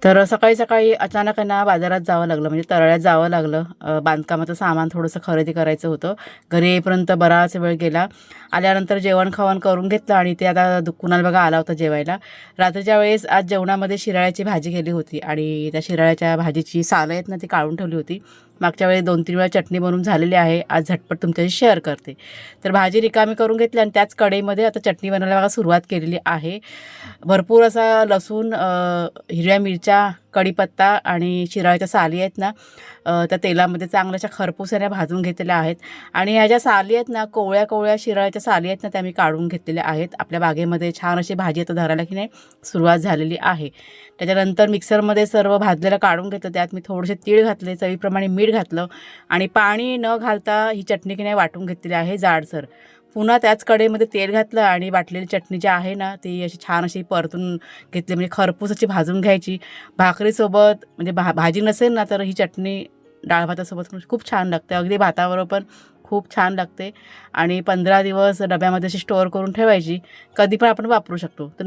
तर सकाळी-सकाळी अचानक आहे ना बाजारात जावं लागलं, म्हणजे तराळ्यात जावं लागलं. बांधकामाचं सामान थोडंसं खरेदी करायचं होतं. घरी येईपर्यंत बराच वेळ गेला. आल्यानंतर जेवण-खावण करून घेतलं आणि ते आता कुणाल बघा आला होता जेवायला. रात्रीच्या वेळेस आज जेवणामध्ये शिराळ्याची भाजी केली होती आणि त्या शिराळ्याच्या भाजीची सालं आहेत ना ती काढून ठेवली होती. मागच्या वेळेस 2-3 वेळा चटणी बनवून झालेली आहे. आज झटपट तुमच्याशी शेअर करते. तर भाजी रिकामी करून घेतली आणि त्याच कढईमध्ये आता चटणी बनवायला बघा सुरुवात केलेली आहे. भरपूर असा लसूण, हिरव्या मिरच्या, कढीपत्ता आणि शिराळ्याच्या साली आहेत ना, त्या तेलामध्ये चांगल्याशा खरपूसऱ्या भाजून घेतलेल्या आहेत. आणि ह्या ज्या साली आहेत ना, कोवळ्या-कोवळ्या शिराळ्याच्या साली आहेत ना, त्या मी काढून घेतलेल्या आहेत. आपल्या बागेमध्ये छान अशी भाजी आता धरायला की नाही सुरुवात झालेली आहे. त्याच्यानंतर मिक्सरमध्ये सर्व भाजलेलं काढून घेतलं. त्यात मी थोडेसे तीळ घातले, चवीप्रमाणे मीठ घातलं आणि पाणी न घालता ही चटणी की नाही वाटून घेतलेली आहे जाडसर. पुन्हा त्याच कढईमध्ये तेल घातलं आणि वाटलेली चटणी जी आहे ना, ती अशी छान अशी परतून घेतली, म्हणजे खरपूस अशी भाजून घ्यायची. भाकरीसोबत म्हणजे भाजी नसेल ना, तर ही चटणी डाळ भातासोबत खूप छान लागते. अगदी भाताबरोबर पण खूप छान लागते आणि 15 दिवस डब्यामध्ये अशी स्टोअर करून ठेवायची. कधी पण आपण वापरू शकतो. तर